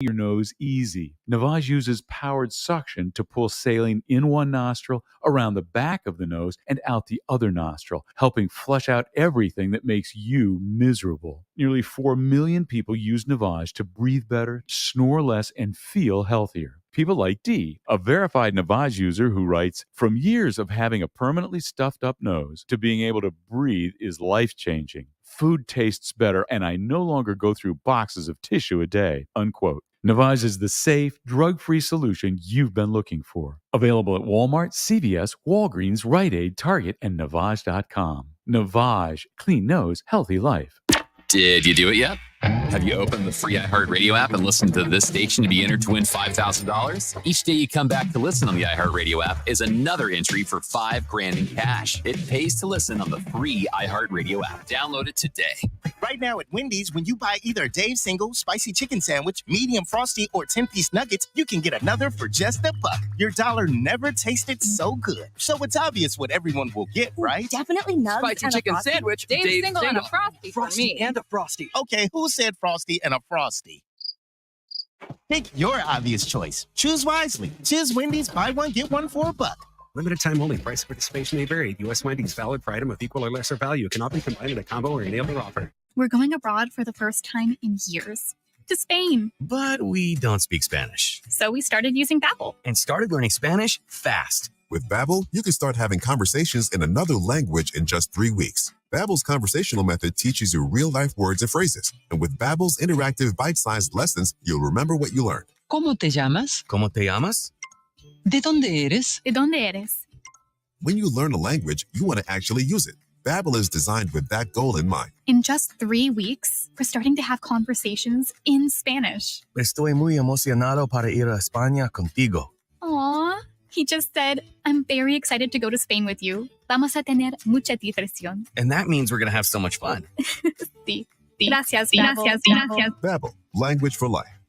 your nose easy. Navage uses powered suction to pull saline in one nostril, around the back of the nose, and out the other nostril, helping flush out everything that makes you miserable. Nearly 4 million people use Navage to breathe better, snore less, and feel healthier. People like Dee, a verified Navage user who writes, "From years of having a permanently stuffed up nose to being able to breathe is life-changing. Food tastes better, and I no longer go through boxes of tissue a day," unquote. Navage is the safe, drug-free solution you've been looking for. Available at Walmart, CVS, Walgreens, Rite Aid, Target, and Navage.com. Navage. Clean nose, healthy life. Did you do it yet? Have you opened the free iHeartRadio app and listened to this station to be entered to win $5,000? Each day you come back to listen on the iHeartRadio app is another entry for $5,000 in cash. It pays to listen on the free iHeartRadio app. Download it today. Right now at Wendy's, when you buy either a Dave's Single, Spicy Chicken Sandwich, Medium Frosty, or 10-piece nuggets, you can get another for just $1. Your dollar never tasted so good. So it's obvious what everyone will get, right? Definitely nugs Spicy and chicken a Frosty. sandwich, Dave's Single and a Frosty for me. and a Frosty. Okay, who said Frosty and a Frosty? Pick your obvious choice. Choose wisely. Choose Wendy's, buy one, get one for $1. Limited time only. Price of participation may vary. U.S. Wendy's valid for item of equal or lesser value. It cannot be combined in a combo or any other offer. We're going abroad for the first time in years. To Spain. But we don't speak Spanish. So we started using Babbel. And started learning Spanish fast. With Babbel, you can start having conversations in another language in just 3 weeks. Babbel's conversational method teaches you real-life words and phrases. And with Babbel's interactive bite-sized lessons, you'll remember what you learned. ¿Cómo te llamas? ¿Cómo te llamas? ¿De dónde eres? ¿De dónde eres? When you learn a language, you want to actually use it. Babbel is designed with that goal in mind. In just 3 weeks, we're starting to have conversations in Spanish. Estoy muy emocionado para ir a España contigo. Aww. He just said, I'm very excited to go to Spain with you. Vamos a tener mucha diversión. And that means we're going to have so much fun. Sí. Gracias, Babbel. Gracias. Babbel, language for life.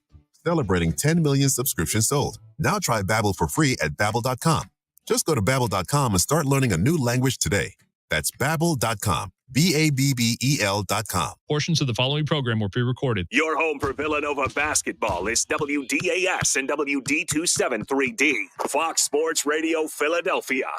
Celebrating 10 million subscriptions sold. Now try Babbel for free at Babbel.com. Just go to Babbel.com and start learning a new language today. That's Babbel.com. Babbel.com. Portions of the following program were pre-recorded. Your home for Villanova basketball is WDAS and WD273D. Fox Sports Radio Philadelphia.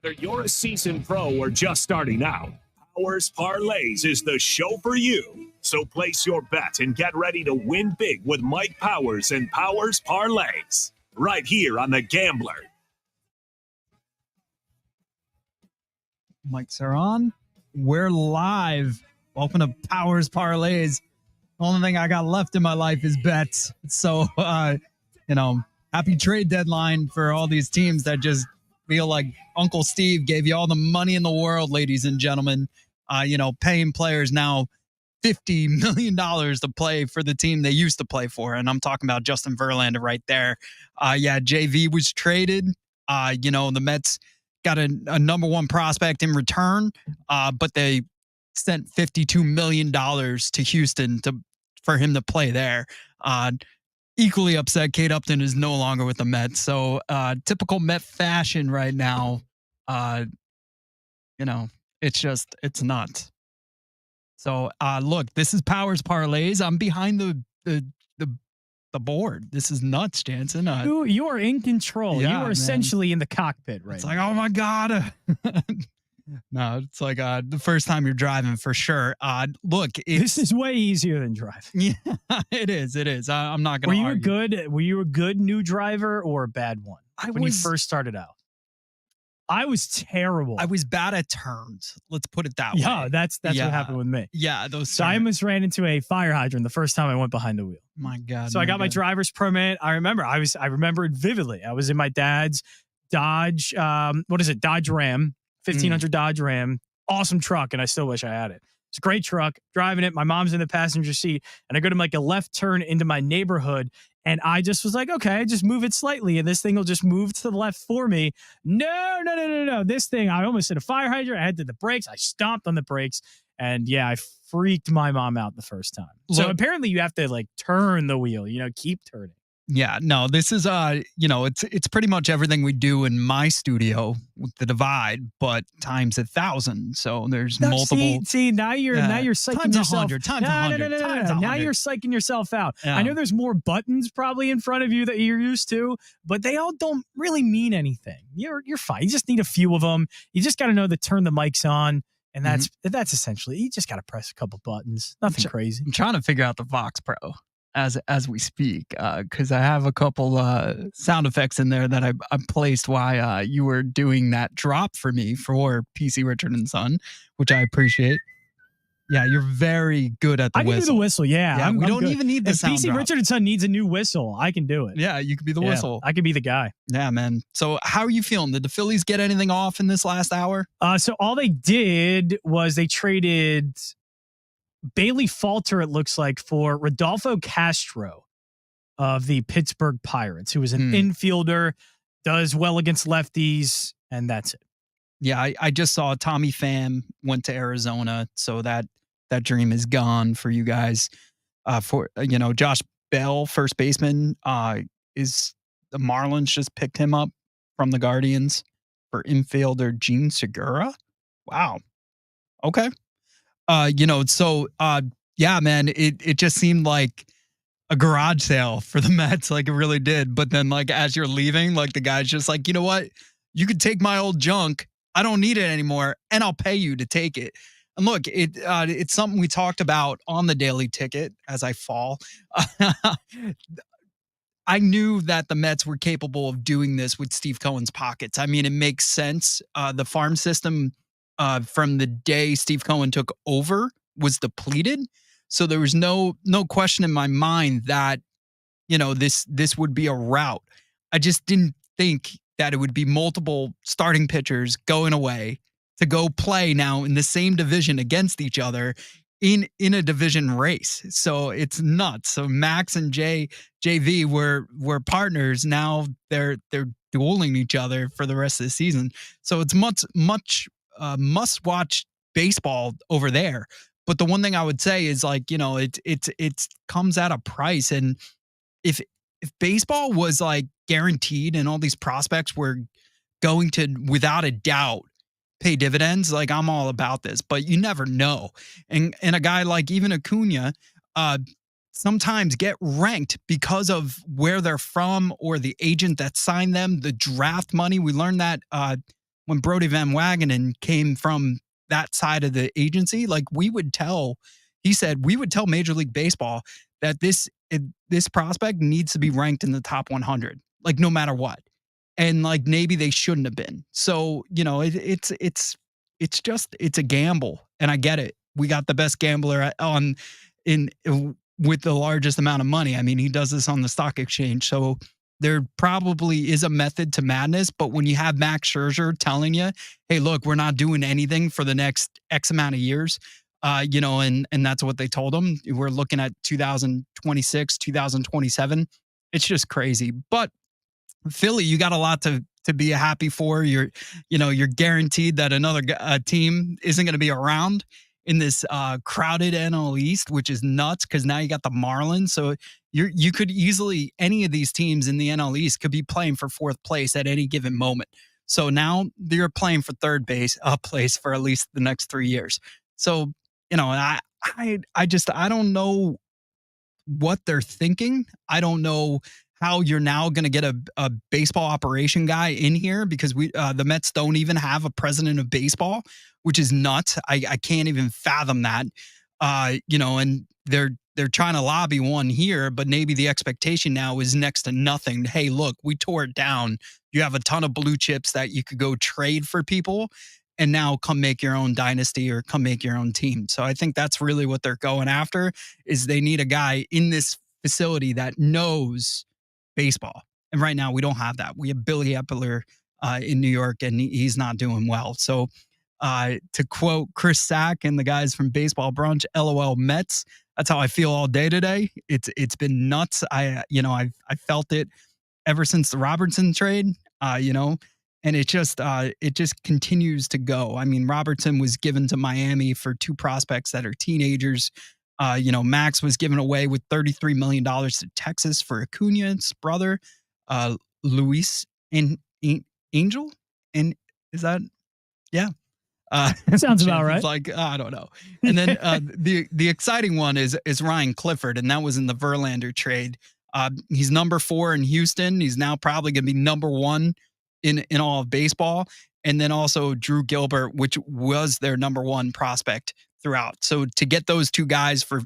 Whether you're a seasoned pro or just starting out, Powers Parlays is the show for you. So place your bet and get ready to win big with Mike Powers and Powers Parlays. Right here on The Gambler. Mics are on. We're live. Welcome to Powers Parlays. The only thing I got left in my life is bets. So, happy trade deadline for all these teams that just feel like Uncle Steve gave you all the money in the world, ladies and gentlemen. Paying players now $50 million to play for the team they used to play for. And I'm talking about Justin Verlander right there. JV was traded. The Mets got a number one prospect in return, but they sent $52 million to Houston for him to play there. Equally upset, Kate Upton is no longer with the Mets. So typical Met fashion right now. It's nuts. So look, this is Powers Parlays. I'm behind the board. This is nuts, Jansen. You are in control. Yeah, you are essentially in the cockpit right It's now. like, oh my God. No, it's like the first time you're driving for sure. Look, this is way easier than driving. Yeah, it is. I'm not going to Were you a good new driver or a bad one when you first started out? I was terrible. I was bad at turns. Let's put it that way. Yeah, that's what happened with me. Yeah, So I almost ran into a fire hydrant the first time I went behind the wheel. My God. So I got my driver's permit. I remember it vividly. I was in my dad's Dodge, Dodge Ram, 1500 Dodge Ram. Awesome truck, and I still wish I had it. It's a great truck. Driving it, my mom's in the passenger seat, and I go to make a left turn into my neighborhood, and I just was like, okay, just move it slightly, and this thing will just move to the left for me. No. This thing, I almost hit a fire hydrant. I had to the brakes. I stomped on the brakes, And yeah, I freaked my mom out the first time. So apparently you have to like turn the wheel, keep turning. Yeah, no, this is it's pretty much everything we do in my studio with the divide, but times 1,000. So there's multiple. See, now you're psyching times yourself. 100, times 100, No. times Now 100. you're psyching yourself out. Yeah. I know there's more buttons probably in front of you that you're used to, but they all don't really mean anything. You're fine. You just need a few of them. You just got to know to turn the mics on. And that's essentially, you just got to press a couple buttons. Nothing crazy. I'm trying to figure out the Vox Pro as we speak, because I have a couple sound effects in there that I placed while you were doing that drop for me for PC Richard and Son, which I appreciate. Yeah, you're very good at the whistle. I can do the whistle, yeah. We I'm don't good. even need the if sound PC drop. Richard and Son needs a new whistle, I can do it. Yeah, you could be the whistle. I could be the guy. Yeah, man. So how are you feeling? Did the Phillies get anything off in this last hour? So all they did was they traded Bailey Falter, it looks like, for Rodolfo Castro of the Pittsburgh Pirates, who is an infielder, does well against lefties, and that's it. Yeah, I just saw Tommy Pham went to Arizona, so that dream is gone for you guys. For Josh Bell, first baseman, is the Marlins just picked him up from the Guardians for infielder Gene Segura. Wow. Okay. Yeah, man, it just seemed like a garage sale for the Mets, like it really did. But then, like, as you're leaving, like the guy's just like, you know what? You could take my old junk. I don't need it anymore, and I'll pay you to take it. And look, it's something we talked about on the Daily Ticket as I fall. I knew that the Mets were capable of doing this with Steve Cohen's pockets. I mean, it makes sense. The farm system from the day Steve Cohen took over was depleted. So there was no question in my mind that, this would be a route. I just didn't think that it would be multiple starting pitchers going away to go play now in the same division against each other in a division race. So it's nuts. So Max and JV were partners. Now they're dueling each other for the rest of the season. So it's much must watch baseball over there. But the one thing I would say is, like, it comes at a price. And if baseball was like guaranteed and all these prospects were going to, without a doubt, pay dividends, like, I'm all about this, but you never know. And a guy like even Acuna sometimes get ranked because of where they're from or the agent that signed them, the draft money. We learned that when Brody Van Wagenen came from that side of the agency, like, he said we would tell Major League Baseball that this prospect needs to be ranked in the top 100, like, no matter what. And, like, maybe they shouldn't have been. So, it's a gamble, and I get it. We got the best gambler with the largest amount of money. I mean, he does this on the stock exchange. So there probably is a method to madness, but when you have Max Scherzer telling you, hey, look, we're not doing anything for the next X amount of years, and that's what they told him. We're looking at 2026, 2027. It's just crazy. But Philly, you got a lot to be happy for. You're guaranteed that another team isn't going to be around in this crowded NL East, which is nuts because now you got the Marlins. So you could easily, any of these teams in the NL East could be playing for fourth place at any given moment. So now you're playing for third place for at least the next 3 years. So, I don't know what they're thinking. I don't know how you're now going to get a baseball operation guy in here because the Mets don't even have a president of baseball, which is nuts. I can't even fathom that. And they're trying to lobby one here, but maybe the expectation now is next to nothing. Hey, look, we tore it down. You have a ton of blue chips that you could go trade for people and now come make your own dynasty or come make your own team. So I think that's really what they're going after is they need a guy in this facility that knows baseball. And right now we don't have that. We have Billy Epler in New York and he's not doing well. So to quote Chris Sack and the guys from Baseball Brunch, LOL Mets. That's how I feel all day today. It's been nuts. I felt it ever since the Robertson trade, And it just continues to go. I mean, Robertson was given to Miami for 2 prospects that are teenagers. Max was given away with $33 million to Texas for Acuna's brother, Luis Angel. And is that, yeah. Sounds about right. Like, I don't know. And then the exciting one is Ryan Clifford, and that was in the Verlander trade. He's number 4 in Houston. He's now probably going to be number 1 in all of baseball. And then also Drew Gilbert, which was their number 1 prospect throughout. So to get those 2 guys for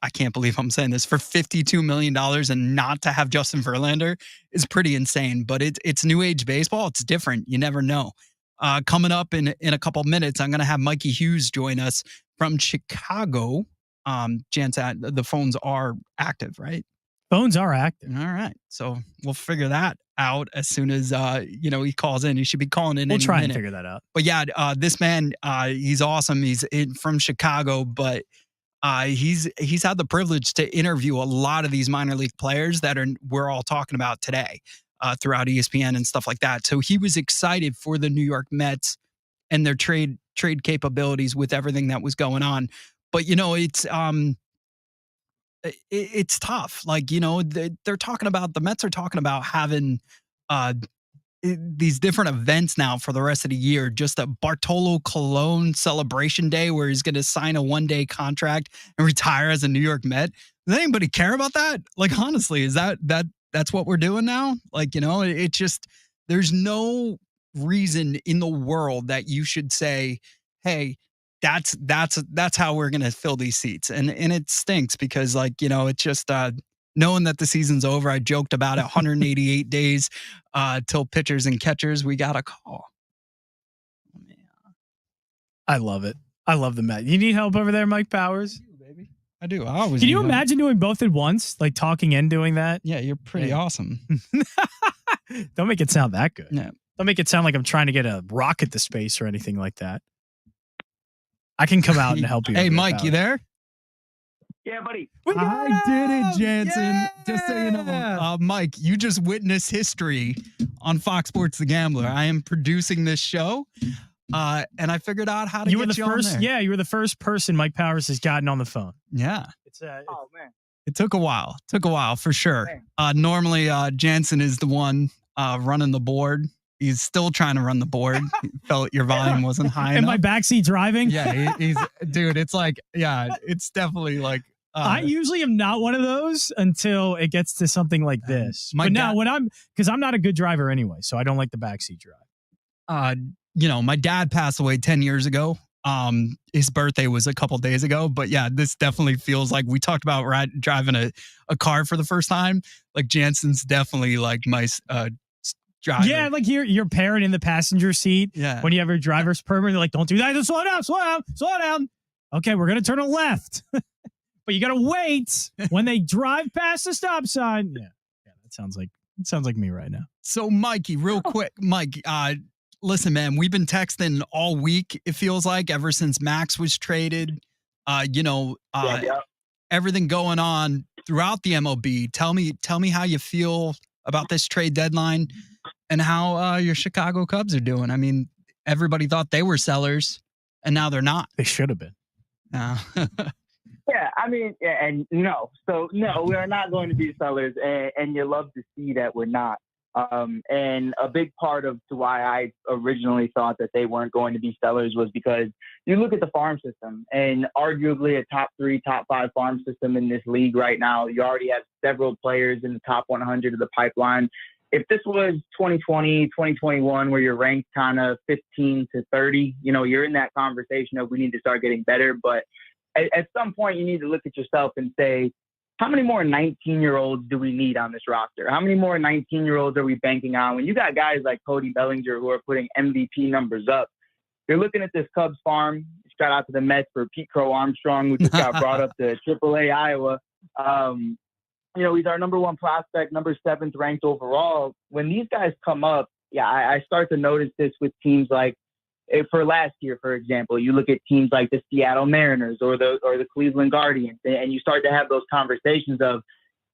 I can't believe I'm saying this, for $52 million and not to have Justin Verlander is pretty insane. But it's new age baseball. It's different. You never know. Coming up in a couple minutes, I'm going to have Mikey Hughes join us from Chicago. Jansen, the phones are active, right? Phones are active. All right. So we'll figure that out as soon as, he calls in. He should be calling in. We'll try and figure that out. But yeah, this man, he's awesome. He's from Chicago, but he's had the privilege to interview a lot of these minor league players that we're all talking about today throughout ESPN and stuff like that. So he was excited for the New York Mets and their trade capabilities with everything that was going on. But it's tough. Like, they're talking about, the Mets are talking about having these different events now for the rest of the year. Just a Bartolo Colon celebration day where he's going to sign a 1-day contract and retire as a New York Met. Does anybody care about that? Like, honestly, is that's what we're doing now? Like, it just, there's no reason in the world that you should say, hey, that's how we're going to fill these seats. And it stinks because, like, it's just knowing that the season's over. I joked about it, 188 days till pitchers and catchers, we got a call. Oh, man. I love it. I love the Met. You need help over there, Mike Powers? I do. I always. Can you imagine doing both at once? Like talking and doing that? Yeah, you're pretty awesome. Don't make it sound that good. Yeah. Don't make it sound like I'm trying to get a rocket to space or anything like that. I can come out and help you. Hey, Mike, you there? Yeah, buddy. I did it, Jansen. Yeah! Just so you know, Mike, you just witnessed history on Fox Sports The Gambler. I am producing this show, and I figured out how to get you on there. Yeah, you were the first person Mike Powers has gotten on the phone. Yeah. Oh, man. It took a while. For sure. Normally, Jansen is the one running the board. He's still trying to run the board. He felt your volume wasn't high enough. In my backseat driving? Yeah, he's dude, it's like, yeah, it's definitely like. I usually am not one of those until it gets to something like this. But now because I'm not a good driver anyway, so I don't like the backseat drive. My dad passed away 10 years ago. His birthday was a couple days ago, but yeah, this definitely feels like we talked about driving a car for the first time. Like Jansen's definitely like my driver. Yeah, like your parent in the passenger seat. Yeah. When you have your driver's permit, they're like, don't do that. Just slow down. Okay, we're going to turn a left. But you got to wait when they drive past the stop sign. Yeah, that sounds like me right now. So, Mikey, real quick, Mike, listen, man, we've been texting all week. It feels like ever since Max was traded. Everything going on throughout the MLB. Tell me how you feel about this trade deadline and how your Chicago Cubs are doing. I mean, everybody thought they were sellers, and now they're not. They should have been. Yeah, I mean, and no. So, no, we are not going to be sellers, and you love to see that we're not. And a big part of why I originally thought that they weren't going to be sellers was because you look at the farm system, and arguably a top 3, top 5 farm system in this league right now. You already have several players in the top 100 of the pipeline. If this was 2020, 2021, where you're ranked kind of 15 to 30, you're in that conversation of we need to start getting better. But at some point, you need to look at yourself and say, how many more 19-year-olds do we need on this roster? How many more 19-year-olds are we banking on? When you got guys like Cody Bellinger who are putting MVP numbers up, you're looking at this Cubs farm. Shout out to the Mets for Pete Crow Armstrong, who just got brought up to AAA Iowa. He's our number 1 prospect, number 7th ranked overall. When these guys come up, I start to notice this with teams like, for last year, for example, you look at teams like the Seattle Mariners or the Cleveland Guardians, and you start to have those conversations of,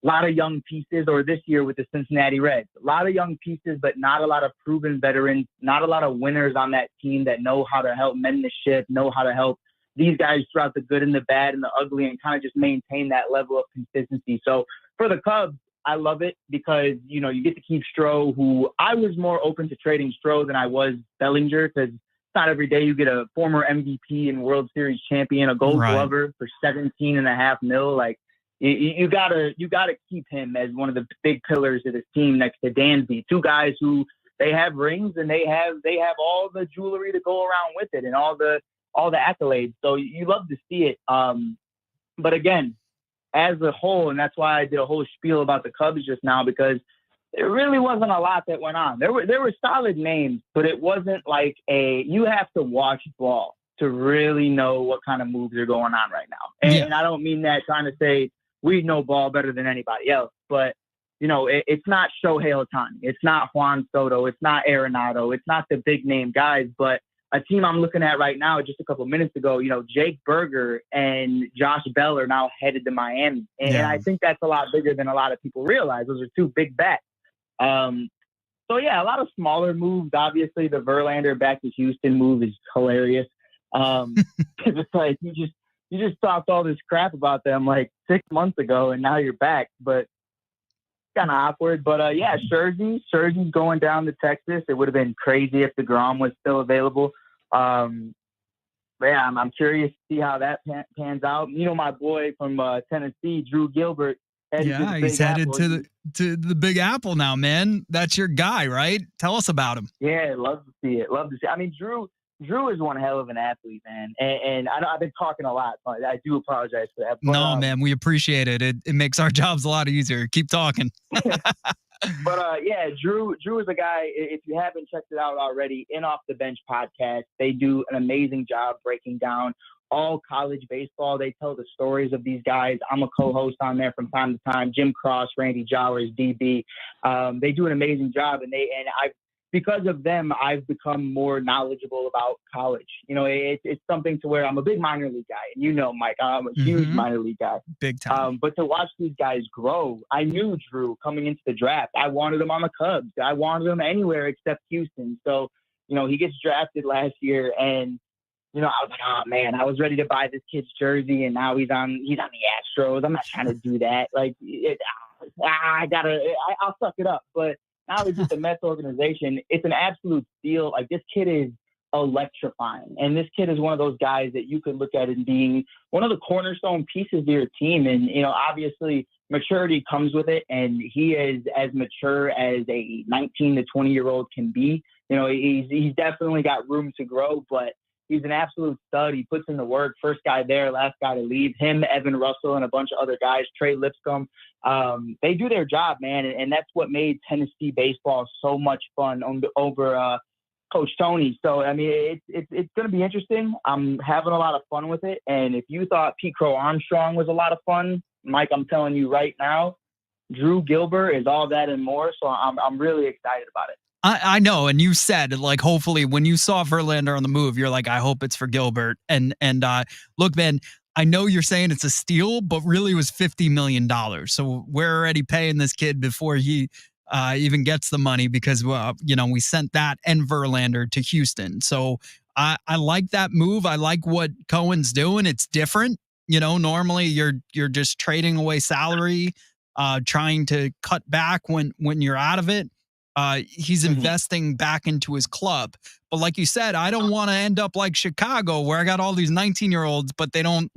lot of young pieces, or this year with the Cincinnati Reds, a lot of young pieces, but not a lot of proven veterans, not a lot of winners on that team that know how to help mend the ship, know how to help these guys throughout the good and the bad and the ugly, and kind of just maintain that level of consistency. So for the Cubs, I love it because, you know, you get to keep Stroh, who I was more open to trading Stroh than I was Bellinger, because it's not every day you get a former MVP and World Series champion, a Gold Glover for $17.5 million. Like, you gotta keep him as one of the big pillars of this team next to Dansby. Two guys who they have rings and they have all the jewelry to go around with it and all the accolades. So you love to see it. But again, as a whole, and that's why I did a whole spiel about the Cubs just now, because there really wasn't a lot that went on. There were solid names, but it wasn't like you have to watch ball to really know what kind of moves are going on right now. And I don't mean that trying to say we know ball better than anybody else, but you know, it's not Shohei Ohtani, it's not Juan Soto, it's not Arenado, it's not the big name guys, but a team I'm looking at right now, just a couple of minutes ago, you know, Jake Berger and Josh Bell are now headed to Miami. And I think that's a lot bigger than a lot of people realize. Those are two big bets. So yeah, a lot of smaller moves. Obviously, the Verlander back to Houston move is hilarious. It's like you just talked all this crap about them like 6 months ago, and now you're back. But kind of awkward. But yeah, Scherzy's going down to Texas. It would have been crazy if DeGrom was still available. But yeah, I'm curious to see how that pans out. You know, my boy from Tennessee, Drew Gilbert. He's headed to the Big Apple now, man. That's your guy, right? Tell us about him. Yeah, love to see it. I mean, Drew is one hell of an athlete, man. And I know I've been talking a lot, so I do apologize for that. But, no, man, we appreciate it. It makes our jobs a lot easier. Keep talking. But yeah, Drew is a guy, if you haven't checked it out already, In Off the Bench podcast, they do an amazing job breaking down all college baseball. They tell the stories of these guys. I'm a co-host on there from time to time. Jim Cross, Randy Jowers, DB. They do an amazing job, because of them, I've become more knowledgeable about college. You know, it's something to where I'm a big minor league guy. And you know, Mike, I'm a huge minor league guy. Big time. But to watch these guys grow, I knew Drew coming into the draft. I wanted him on the Cubs. I wanted him anywhere except Houston. So, you know, he gets drafted last year, and you know, I was like, oh man, I was ready to buy this kid's jersey, and now he's on the Astros. I'm not trying to do that. Like, I'll suck it up. But now he's just the Mets organization. It's an absolute steal. Like, this kid is electrifying, and this kid is one of those guys that you could look at as being one of the cornerstone pieces of your team. And you know, obviously, maturity comes with it, and he is as mature as a 19 to 20-year-old can be. You know, he's definitely got room to grow, but he's an absolute stud. He puts in the work. First guy there, last guy to leave. Him, Evan Russell, and a bunch of other guys, Trey Lipscomb. They do their job, man, and that's what made Tennessee baseball so much fun over Coach Tony. So, I mean, it's going to be interesting. I'm having a lot of fun with it. And if you thought Pete Crow Armstrong was a lot of fun, Mike, I'm telling you right now, Drew Gilbert is all that and more. So I'm really excited about it. I know, and you said, like, hopefully when you saw Verlander on the move, you're like, I hope it's for Gilbert. And look, man, I know you're saying it's a steal, but really it was $50 million. So we're already paying this kid before he even gets the money because, you know, we sent that and Verlander to Houston. So I like that move. I like what Cohen's doing. It's different. You know, normally you're just trading away salary, trying to cut back when you're out of it. He's investing back into his club. But like you said, I don't want to end up like Chicago where I got all these 19-year-olds, but they don't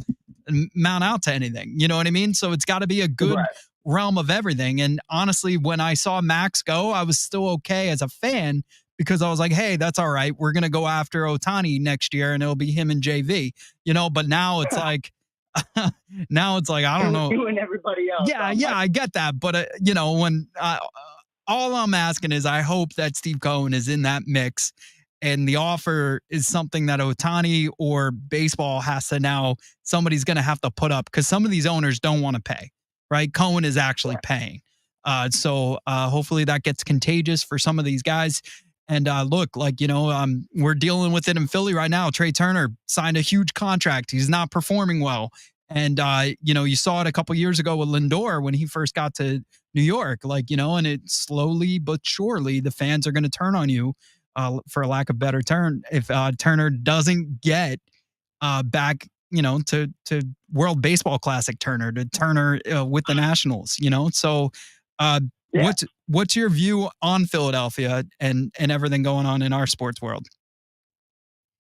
mount out to anything. You know what I mean? So it's got to be a good realm of everything. And honestly, when I saw Max go, I was still okay as a fan because I was like, hey, that's all right. We're going to go after Ohtani next year and it'll be him and JV, you know, but now it's like, I don't know. You and everybody else. Yeah, I get that. But, you know, when all I'm asking is I hope that Steve Cohen is in that mix and the offer is something that Ohtani or baseball has to now, somebody's going to have to put up because some of these owners don't want to pay, right? Cohen is actually paying. So hopefully that gets contagious for some of these guys. And look, like, you know, we're dealing with it in Philly right now. Trey Turner signed a huge contract. He's not performing well. And, you saw it a couple years ago with Lindor when he first got to New York, and it slowly but surely the fans are going to turn on you, for a lack of better term, if Turner doesn't get back, to World Baseball Classic Turner, to Turner with the Nationals, So Yeah. what's your view on Philadelphia and everything going on in our sports world?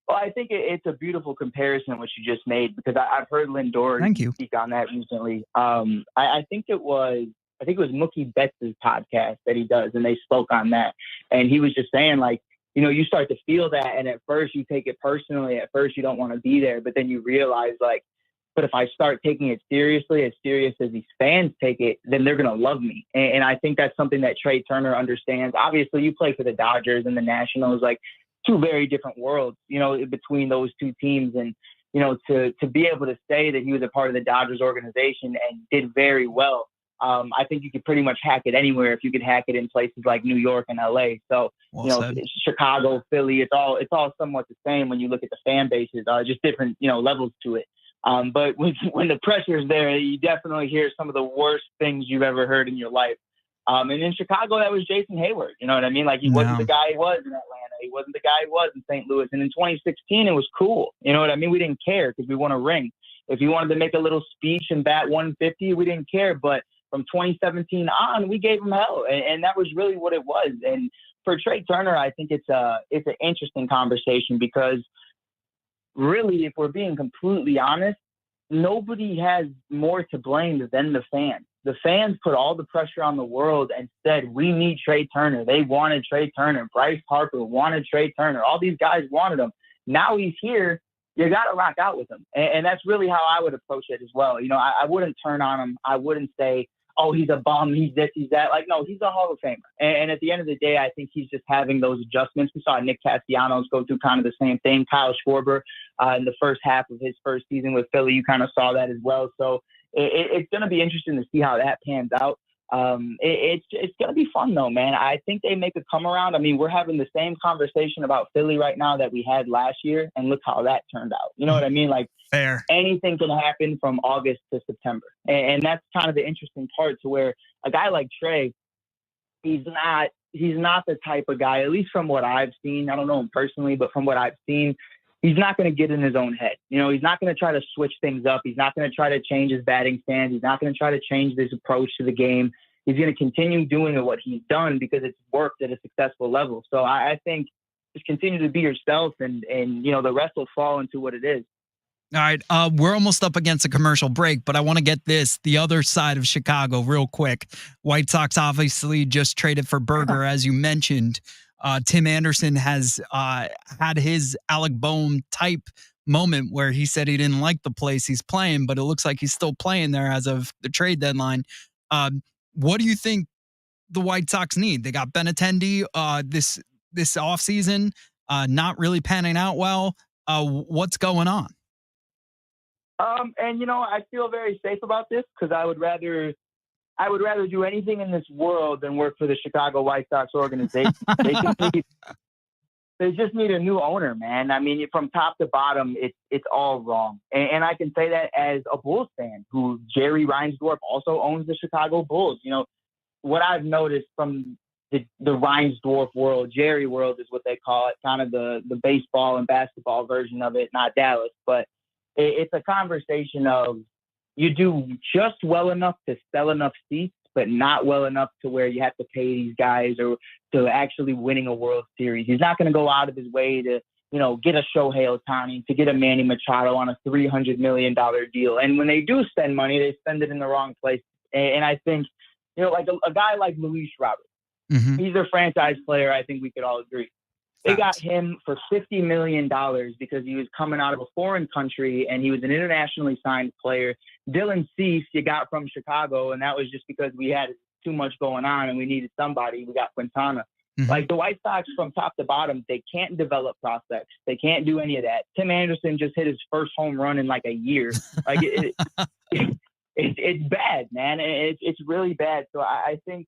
Well, I think it's a beautiful comparison what you just made, because I've heard Lindor Thank you. speak on that recently. I think it was Mookie Betts' podcast that he does, and they spoke on that. And he was just saying, like, you start to feel that, and at first you take it personally. At first you don't want to be there, but then you realize, like, but if I start taking it seriously, as serious as these fans take it, then they're going to love me. And I think that's something that Trey Turner understands. Obviously, you play for the Dodgers and the Nationals, like, two very different worlds, between those two teams. And, to be able to say that he was a part of the Dodgers organization and did very well, I think you could pretty much hack it anywhere if you could hack it in places like New York and LA. So, Chicago, Philly, it's all somewhat the same when you look at the fan bases, just different, levels to it. But when the pressure's there, you definitely hear some of the worst things you've ever heard in your life. And in Chicago, that was Jason Hayward. You know what I mean? Like, he wasn't the guy he was in Atlanta. He wasn't the guy he was in St. Louis. And in 2016, it was cool. You know what I mean? We didn't care because we won a ring. If he wanted to make a little speech and bat 150, we didn't care. But from 2017 on, we gave him hell. And that was really what it was. And for Trey Turner, I think it's an interesting conversation, because really, if we're being completely honest, nobody has more to blame than the fans. The fans put all the pressure on the world and said, we need Trey Turner. They wanted Trey Turner. Bryce Harper wanted Trey Turner. All these guys wanted him. Now he's here. You got to rock out with him. And that's really how I would approach it as well. I wouldn't turn on him. I wouldn't say, oh, he's a bum, he's this, he's that. Like, no, he's a Hall of Famer. And at the end of the day, I think he's just having those adjustments. We saw Nick Castellanos go through kind of the same thing. Kyle Schwarber in the first half of his first season with Philly, you kind of saw that as well. So it's going to be interesting to see how that pans out. It's going to be fun, though, man. I think they make a come around. I mean, we're having the same conversation about Philly right now that we had last year, and look how that turned out. You know what I mean? Like, fair. Anything can happen from August to September. And that's kind of the interesting part, to where a guy like Trey, he's not the type of guy, at least from what I've seen. I don't know him personally, but from what I've seen, he's not going to get in his own head. He's not going to try to switch things up. He's not going to try to change his batting stance. He's not going to try to change his approach to the game. He's going to continue doing what he's done because it's worked at a successful level. So I think just continue to be yourself, and the rest will fall into what it is. All right, we're almost up against a commercial break, but I want to get the other side of Chicago real quick. White Sox obviously just traded for Berger, as you mentioned. Tim Anderson has had his Alec Boehm type moment where he said he didn't like the place he's playing, but it looks like he's still playing there as of the trade deadline. What do you think the White Sox need? They got Benintendi this offseason, not really panning out well. What's going on? And I feel very safe about this, because I would rather do anything in this world than work for the Chicago White Sox organization. They just need a new owner, man. I mean, from top to bottom, it's all wrong. And I can say that as a Bulls fan, who Jerry Reinsdorf also owns the Chicago Bulls. What I've noticed from the Reinsdorf world, Jerry world is what they call it, kind of the baseball and basketball version of it, not Dallas, but it's a conversation of, you do just well enough to sell enough seats, but not well enough to where you have to pay these guys or to actually winning a World Series. He's not going to go out of his way to, get a Shohei Ohtani, to get a Manny Machado on a $300 million deal. And when they do spend money, they spend it in the wrong place. And I think, like a guy like Luis Robert, he's their franchise player. I think we could all agree. They got him for $50 million because he was coming out of a foreign country and he was an internationally signed player. Dylan Cease you got from Chicago, and that was just because we had too much going on and we needed somebody. We got Quintana. Like, the White Sox from top to bottom, they can't develop prospects. They can't do any of that. Tim Anderson just hit his first home run in like a year. Like, it's bad, man. It's really bad. So I think,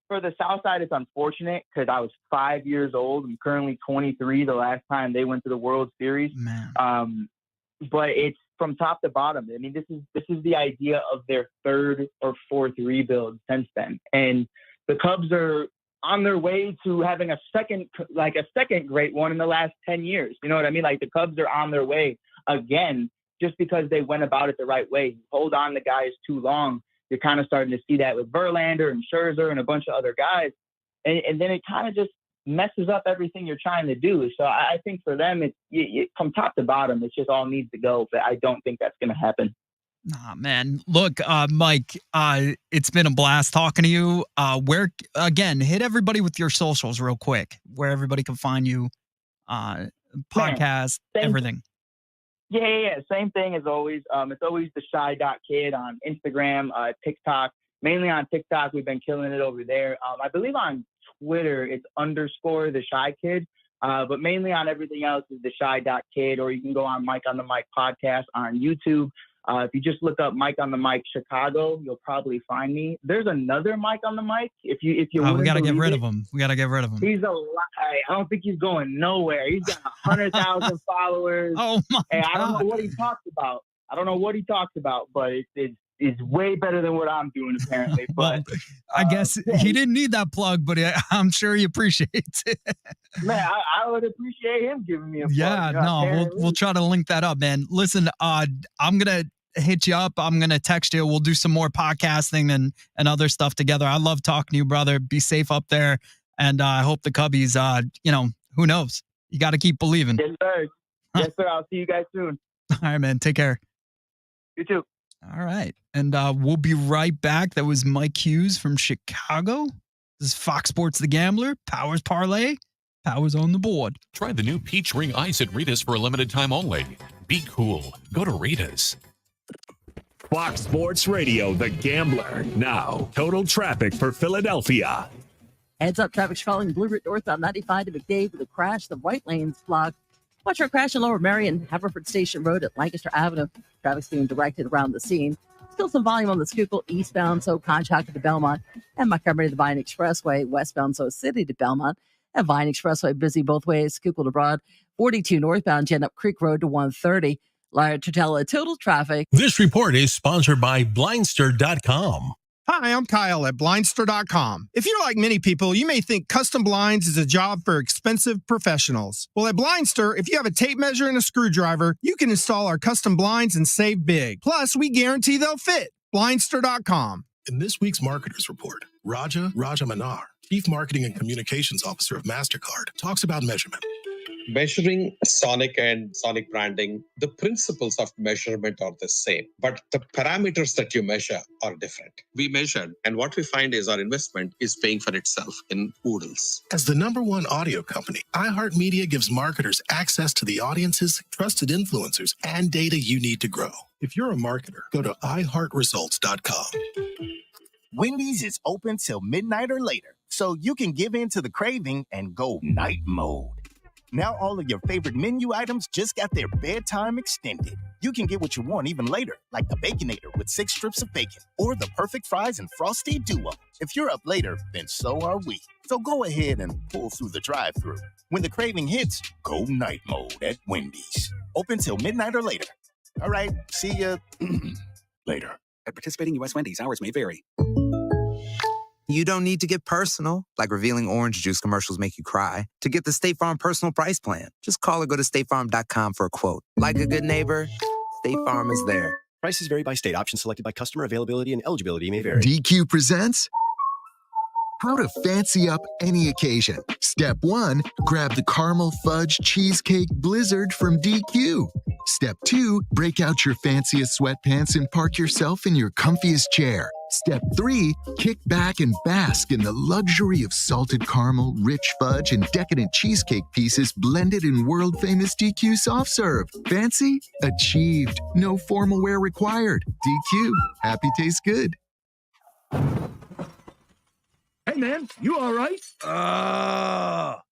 for the South Side, it's unfortunate because I was 5 years old. I'm currently 23. The last time they went to the World Series, but from top to bottom. I mean, this is the idea of their third or fourth rebuild since then, and the Cubs are on their way to having a second great one in the last 10 years. You know what I mean? Like the Cubs are on their way again, just because they went about it the right way. You hold on to guys too long, you're kind of starting to see that with Verlander and Scherzer and a bunch of other guys, and then it kind of just messes up everything you're trying to do. So I think for them, it's from top to bottom, it just all needs to go. But I don't think that's going to happen. Nah, man. Look, Mike, it's been a blast talking to you. Where, again, hit everybody with your socials real quick, where everybody can find you, podcast, everything. Yeah. Same thing as always. It's always the shy.kid on Instagram, TikTok. Mainly on TikTok, we've been killing it over there. I believe on Twitter, it's _ the shy kid. But mainly on everything else is the shy.kid, or you can go on Mike on the Mic podcast on YouTube. If you just look up Mike on the Mic Chicago, you'll probably find me. There's another Mike on the Mic. If you we got to get rid of him. We got to get rid of him. He's I don't think he's going nowhere. He's got 100,000 followers. Oh my God. I don't know what he talks about. But it's way better than what I'm doing apparently. But well, I guess he didn't need that plug, but I'm sure he appreciates it. Man, I would appreciate him giving me a plug. Yeah, no, we'll try to link that up, man. Listen, I'm gonna hit you up. I'm gonna text you. We'll do some more podcasting and other stuff together. I love talking to you, brother. Be safe up there, and I hope the Cubbies. Who knows? You got to keep believing. Yes, sir. Yes, sir. I'll see you guys soon. All right, man. Take care. You too. All right. And we'll be right back. That was Mike Hughes from Chicago. This is Fox Sports The Gambler. Powers Parlay. Powers on the board. Try the new Peach Ring Ice at Rita's for a limited time only. Be cool. Go to Rita's. Fox Sports Radio, The Gambler. Now, total traffic for Philadelphia. Heads up, traffic's falling Blue Route northbound 95 to McDade with a crash. The right lane's blocked. Watch our crash in Lower Marion, Haverford Station Road at Lancaster Avenue. Traffic's being directed around the scene. Still some volume on the Schuylkill eastbound, so contracted to Belmont, and Montgomery to Vine Expressway westbound, so City to Belmont, and Vine Expressway busy both ways, Schuylkill to Broad, 42 northbound, Jen up Creek Road to 130. Liar Totella total traffic. This report is sponsored by Blindster.com. Hi, I'm Kyle at Blindster.com. If you're like many people, you may think custom blinds is a job for expensive professionals. Well, at Blindster, if you have a tape measure and a screwdriver, you can install our custom blinds and save big. Plus, we guarantee they'll fit. Blindster.com. In this week's Marketers Report, Raja Manar, Chief Marketing and Communications Officer of MasterCard, talks about measurement. Measuring Sonic and Sonic branding, the principles of measurement are the same, but the parameters that you measure are different. We measured, and what we find is our investment is paying for itself in oodles. As the #1 audio company, iHeartMedia gives marketers access to the audiences, trusted influencers, and data you need to grow. If you're a marketer, go to iHeartResults.com. Wendy's is open till midnight or later, so you can give in to the craving and go night mode. Now all of your favorite menu items just got their bedtime extended. You can get what you want even later, like the Baconator with 6 strips of bacon, or the perfect fries and Frosty Duo. If you're up later, then so are we. So go ahead and pull through the drive-thru. When the craving hits, go night mode at Wendy's. Open till midnight or later. All right, see ya later. At participating U.S. Wendy's, hours may vary. You don't need to get personal, like revealing orange juice commercials make you cry, to get the State Farm Personal Price Plan. Just call or go to statefarm.com for a quote. Like a good neighbor, State Farm is there. Prices vary by state. Options selected by customer. Availability and eligibility may vary. DQ presents How to Fancy Up Any Occasion. Step 1, grab the Caramel Fudge Cheesecake Blizzard from DQ. Step 2, break out your fanciest sweatpants and park yourself in your comfiest chair. Step 3, kick back and bask in the luxury of salted caramel, rich fudge, and decadent cheesecake pieces blended in world-famous DQ soft serve. Fancy? Achieved. No formal wear required. DQ. Happy tastes good. Hey, man, you all right?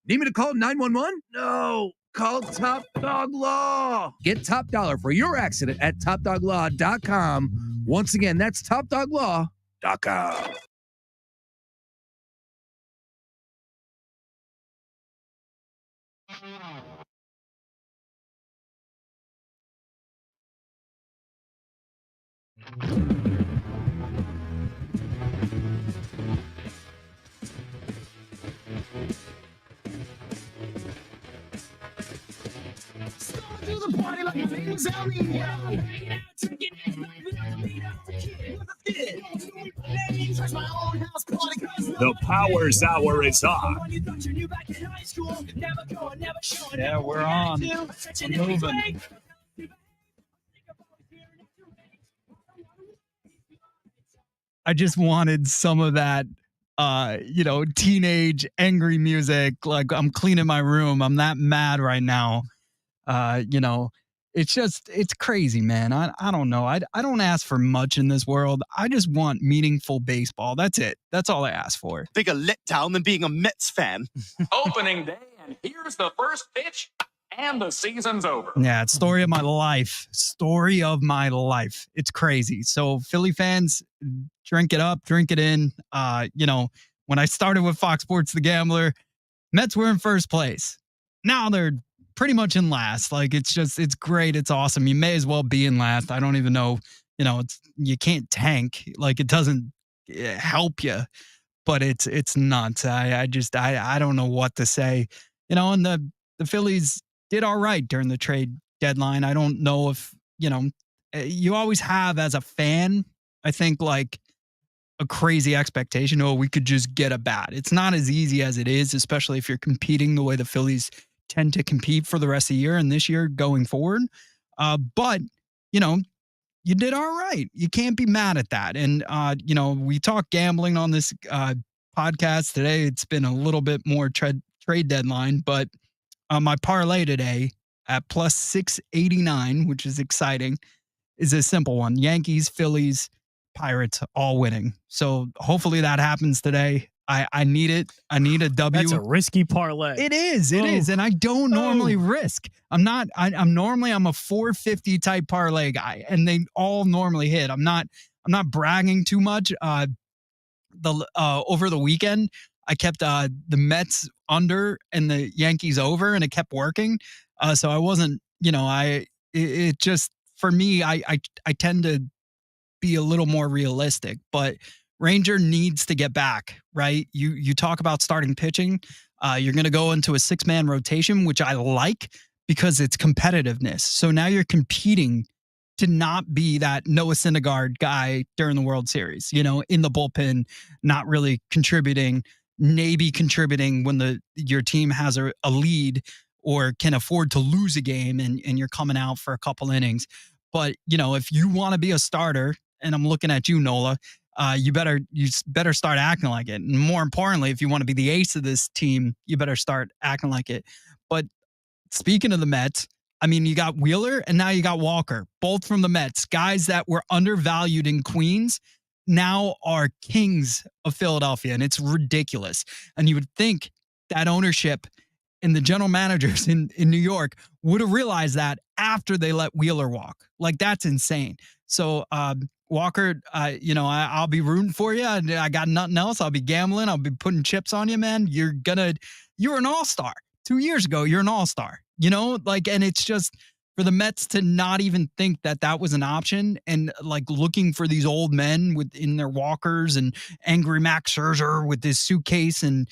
Need me to call 911? No, call Top Dog Law. Get top dollar for your accident at topdoglaw.com. Once again, that's topdoglaw.com. The Powers Hour is on. Yeah, we're on. We're moving. I just wanted some of that, teenage angry music. Like I'm cleaning my room. I'm that mad right now. It's crazy, man. I don't know. I don't ask for much in this world. I just want meaningful baseball. That's it. That's all I ask for. Bigger letdown than being a Mets fan. Opening day, and here's the first pitch, and the season's over. Yeah, it's story of my life. Story of my life. It's crazy. So Philly fans, drink it up, drink it in. When I started with Fox Sports The Gambler, Mets were in first place. Now they're pretty much in last. Like it's great. It's awesome. You may as well be in last. I don't even know, you can't tank. Like it doesn't help you, but it's nuts. I don't know what to say, and the Phillies did all right during the trade deadline. I don't know if, you always have as a fan, I think like a crazy expectation. Oh, we could just get a bat. It's not as easy as it is, especially if you're competing the way the Phillies tend to compete for the rest of the year and this year going forward. But, you did all right. You can't be mad at that. And, we talk gambling on this podcast today. It's been a little bit more trade deadline, but my parlay today at plus 689, which is exciting, is a simple one. Yankees, Phillies, Pirates all winning. So hopefully that happens today. I need it. I need a W. That's a risky parlay. It is. It is. And I don't normally risk. I'm normally a 450 type parlay guy, and they all normally hit. I'm not bragging too much. Over the weekend, I kept the Mets under and the Yankees over, and it kept working. So I wasn't, it just, for me, I tend to be a little more realistic, but Ranger needs to get back, right? You talk about starting pitching. You're going to go into a 6-man rotation, which I like because it's competitiveness. So now you're competing to not be that Noah Syndergaard guy during the World Series, in the bullpen, not really contributing, maybe contributing when your team has a lead or can afford to lose a game and you're coming out for a couple innings. But, if you want to be a starter, and I'm looking at you, Nola, you better start acting like it. And more importantly, if you want to be the ace of this team, you better start acting like it. But speaking of the Mets, you got Wheeler and now you got Walker, both from the Mets, guys that were undervalued in Queens now are kings of Philadelphia. And it's ridiculous. And you would think that ownership and the general managers in New York would have realized that after they let Wheeler walk. Like, that's insane. So, Walker, I'll be rooting for you. I got nothing else. I'll be gambling. I'll be putting chips on you, man. You're an all-star. 2 years ago, you're an all-star, and it's just for the Mets to not even think that was an option and like looking for these old men in their walkers and angry Max Scherzer with this suitcase and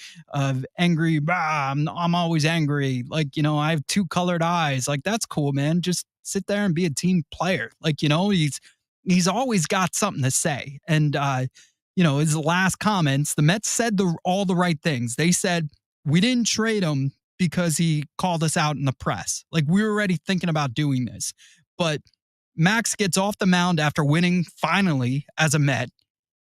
angry, I'm always angry. Like, I have 2 colored eyes. Like, that's cool, man. Just sit there and be a team player. Like, he's always got something to say. And, his last comments, the Mets said all the right things. They said, we didn't trade him because he called us out in the press. Like, we were already thinking about doing this. But Max gets off the mound after winning finally as a Met.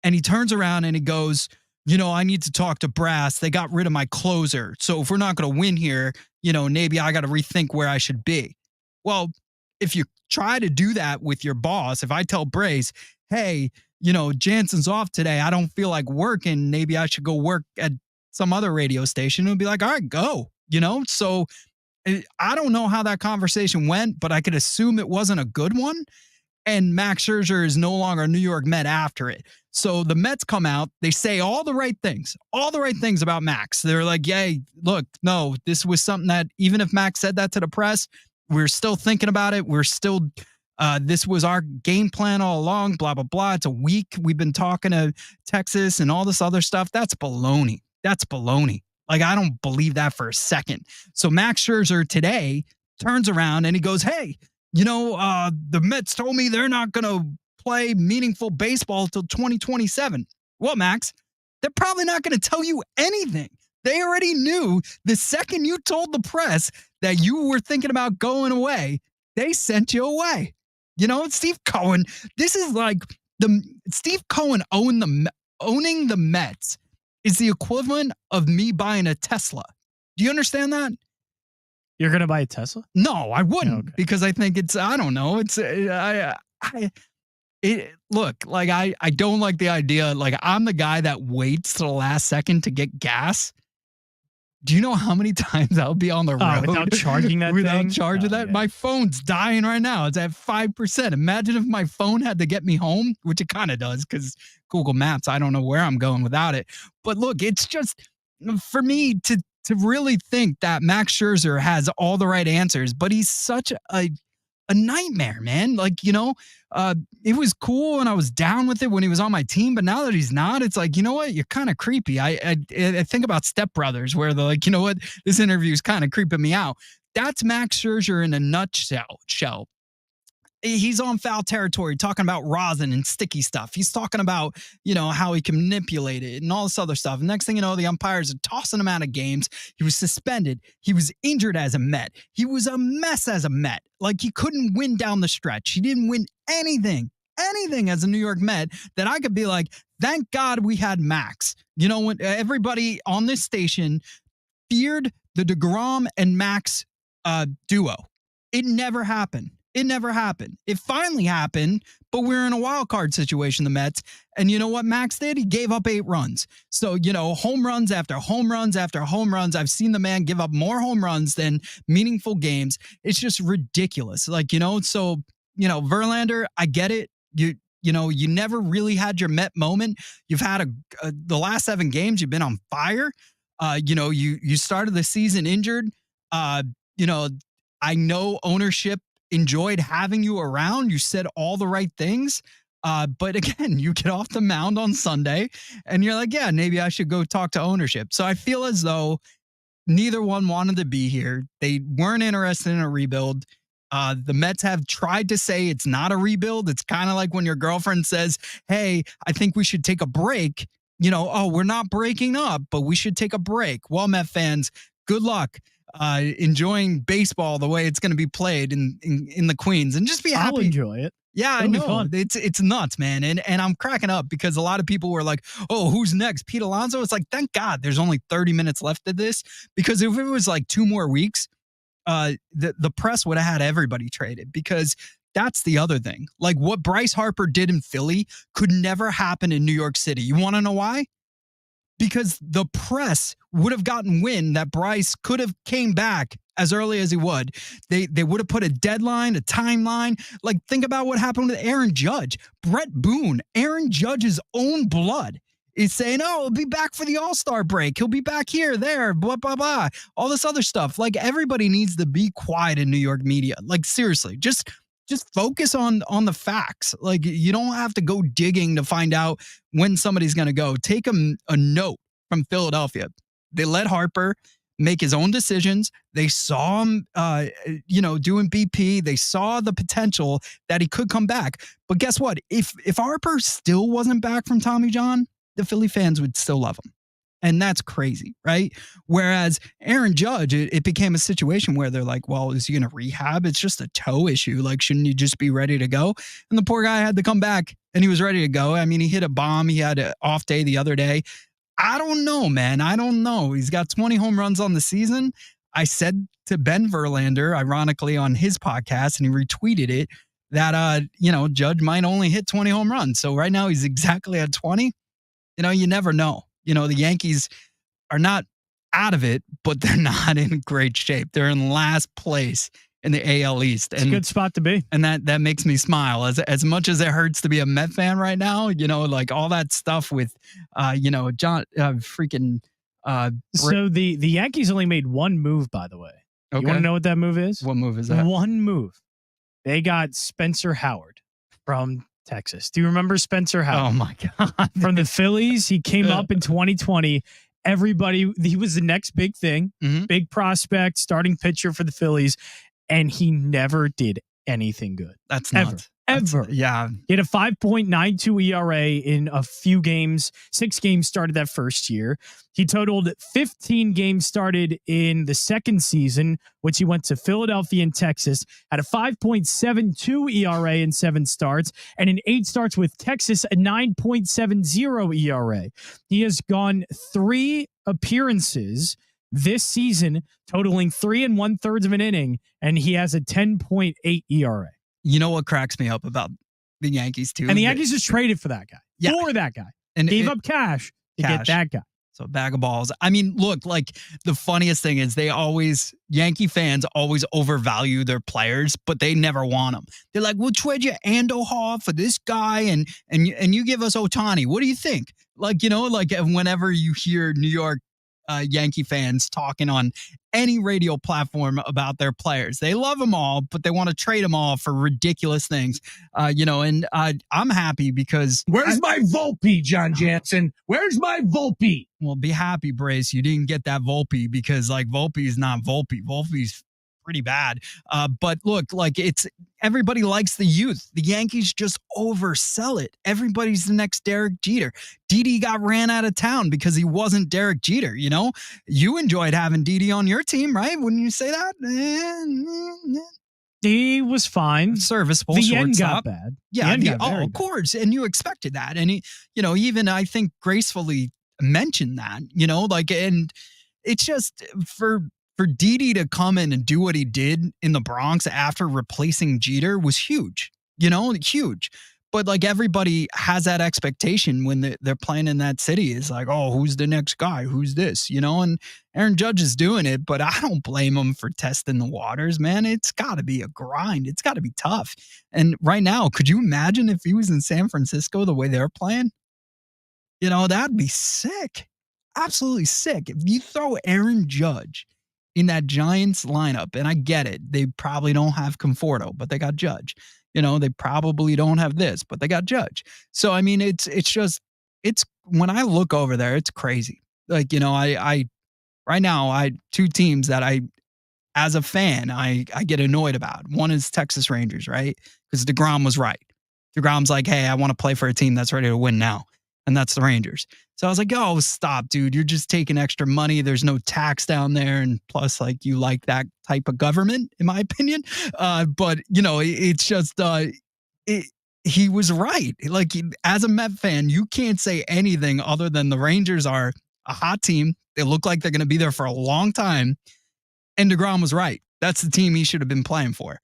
And he turns around and he goes, I need to talk to brass. They got rid of my closer. So if we're not going to win here, maybe I got to rethink where I should be. Well, if you try to do that with your boss, if I tell Brace, hey, Jansen's off today, I don't feel like working, maybe I should go work at some other radio station, it'll be like, all right, go, So I don't know how that conversation went, but I could assume it wasn't a good one. And Max Scherzer is no longer a New York Met after it. So the Mets come out, they say all the right things about Max. They're like, yay, look, no, this was something that even if Max said that to the press, we're still thinking about it. We're still This was our game plan all along, blah, blah, blah. It's a week. We've been talking to Texas and all this other stuff. That's baloney. That's baloney. Like, I don't believe that for a second. So Max Scherzer today turns around and he goes, hey, the Mets told me they're not going to play meaningful baseball till 2027. Well, Max, they're probably not going to tell you anything. They already knew the second you told the press that you were thinking about going away, they sent you away. Steve Cohen, this is like Steve Cohen owning the Mets is the equivalent of me buying a Tesla. Do you understand that? You're going to buy a Tesla? No, I wouldn't because I think I don't know. Look, like I don't like the idea. Like, I'm the guy that waits to the last second to get gas. Do you know how many times I'll be on the road without charging that without thing? charging that? Yeah. My phone's dying right now. It's at 5%. Imagine if my phone had to get me home, which it kind of does because Google Maps, I don't know where I'm going without it. But look, it's just for me to really think that Max Scherzer has all the right answers, but he's such a nightmare, man. Like, it was cool and I was down with it when he was on my team, but now that he's not, it's like, you know what? You're kind of creepy. I think about Step Brothers where they're like, you know what? This interview is kind of creeping me out. That's Max Scherzer in a nutshell. He's on foul territory talking about rosin and sticky stuff. He's talking about, how he can manipulate it and all this other stuff. Next thing you know, the umpires are tossing him out of games. He was suspended. He was injured as a Met. He was a mess as a Met. Like, he couldn't win down the stretch. He didn't win anything as a New York Met that I could be like, thank God we had Max. When everybody on this station feared the DeGrom and Max duo. It never happened. It finally happened, but we're in a wild card situation, the Mets. And you know what Max did? He gave up 8 runs. So, home runs after home runs after home runs. I've seen the man give up more home runs than meaningful games. It's just ridiculous. So, Verlander, I get it. You never really had your Met moment. You've had the last 7 games, you've been on fire. You started the season injured. I know ownership enjoyed having you around. You said all the right things. But again, you get off the mound on Sunday and you're like, yeah, maybe I should go talk to ownership. So I feel as though neither one wanted to be here. They weren't interested in a rebuild. The Mets have tried to say it's not a rebuild. It's kind of like when your girlfriend says, hey, I think we should take a break. We're not breaking up, but we should take a break. Well, Met fans, good luck. Enjoying baseball the way it's going to be played in the Queens, and just be happy. I'll enjoy it. Yeah, I know. It's nuts, man. And I'm cracking up because a lot of people were like, oh, who's next? Pete Alonso? It's like, thank God there's only 30 minutes left of this, because if it was like 2 more weeks, the press would have had everybody traded, because that's the other thing. Like, what Bryce Harper did in Philly could never happen in New York City. You want to know why? Because the press would have gotten wind that Bryce could have came back as early as he would. They would have put a deadline, a timeline. Like, think about what happened with Aaron Judge. Brett Boone, Aaron Judge's own blood, is saying, oh, he'll be back for the All-Star break. He'll be back here, there, blah, blah, blah. All this other stuff. Like, everybody needs to be quiet in New York media. Like, seriously, just focus on the facts. Like, you don't have to go digging to find out when somebody's going to go. Take a note from Philadelphia. They let Harper make his own decisions. They saw him, doing BP. They saw the potential that he could come back. But guess what? If Harper still wasn't back from Tommy John, the Philly fans would still love him. And that's crazy, right? Whereas Aaron Judge, it became a situation where they're like, well, is he going to rehab? It's just a toe issue. Like, shouldn't you just be ready to go? And the poor guy had to come back and he was ready to go. I mean, he hit a bomb. He had an off day the other day. I don't know, man. I don't know. He's got 20 home runs on the season. I said to Ben Verlander, ironically, on his podcast, and he retweeted it, that, Judge might only hit 20 home runs. So right now he's exactly at 20. You never know. The Yankees are not out of it, but they're not in great shape. They're in last place in the AL East. It's a good spot to be. And that makes me smile. As much as it hurts to be a Met fan right now, like all that stuff with, John, freaking. So the Yankees only made one move, by the way. Okay. You want to know what that move is? What move is that? One move. They got Spencer Howard from Texas. Do you remember Spencer Howard? Oh my God. From the Phillies. He came up in 2020. He was the next big thing, big prospect, starting pitcher for the Phillies, and he never did anything good. That's ever. nuts. Ever. Yeah. He had a 5.92 ERA in a few games. 6 games started that first year. He totaled 15 games started in the second season, which he went to Philadelphia and Texas, had a 5.72 ERA in 7 starts, and in 8 starts with Texas, a 9.70 ERA. He has gone 3 appearances this season, totaling 3 1/3 of an inning, and he has a 10.8 ERA. You know what cracks me up about the Yankees too? And the Yankees just traded for that guy. Yeah. For that guy. And gave up cash to get that guy. So a bag of balls. I mean, look, like the funniest thing is Yankee fans always overvalue their players, but they never want them. They're like, we'll trade you Andujar for this guy and you give us Ohtani. What do you think? Like, whenever you hear New York Yankee fans talking on any radio platform about their players, they love them all, but they want to trade them all for ridiculous things. And I'm happy because where's my Volpe, John Jansen? Where's my Volpe? Well, be happy, Brace. You didn't get that Volpe because Volpe is not Volpe. Volpe's pretty bad. But look, everybody likes the youth. The Yankees just oversell it. Everybody's the next Derek Jeter. Didi got ran out of town because he wasn't Derek Jeter. You enjoyed having Didi on your team, right? Wouldn't you say that? He was fine. Serviceable. The end shortstop. got bad. Yeah. Of course. And you expected that. And he, even I think gracefully mentioned that, and it's just for Didi to come in and do what he did in the Bronx after replacing Jeter was huge, huge. But everybody has that expectation when they're playing in that city. Is like, oh, who's the next guy? Who's this? And Aaron Judge is doing it, but I don't blame him for testing the waters, man. It's got to be a grind. It's got to be tough. And right now, could you imagine if he was in San Francisco the way they're playing? That'd be sick. Absolutely sick. If you throw Aaron Judge in that Giants lineup, and I get it, they probably don't have Conforto, but they got Judge. They probably don't have this, but they got Judge. So, I mean, it's when I look over there, it's crazy. Right now, two teams that as a fan, I get annoyed about. One is Texas Rangers, right? Because DeGrom was right. DeGrom's like, hey, I want to play for a team that's ready to win now. And that's the Rangers. So I was like, oh, stop, dude. You're just taking extra money. There's no tax down there. And plus, you like that type of government, in my opinion. But, it's just, he was right. As a Met fan, you can't say anything other than the Rangers are a hot team. They look like they're going to be there for a long time. And DeGrom was right. That's the team he should have been playing for.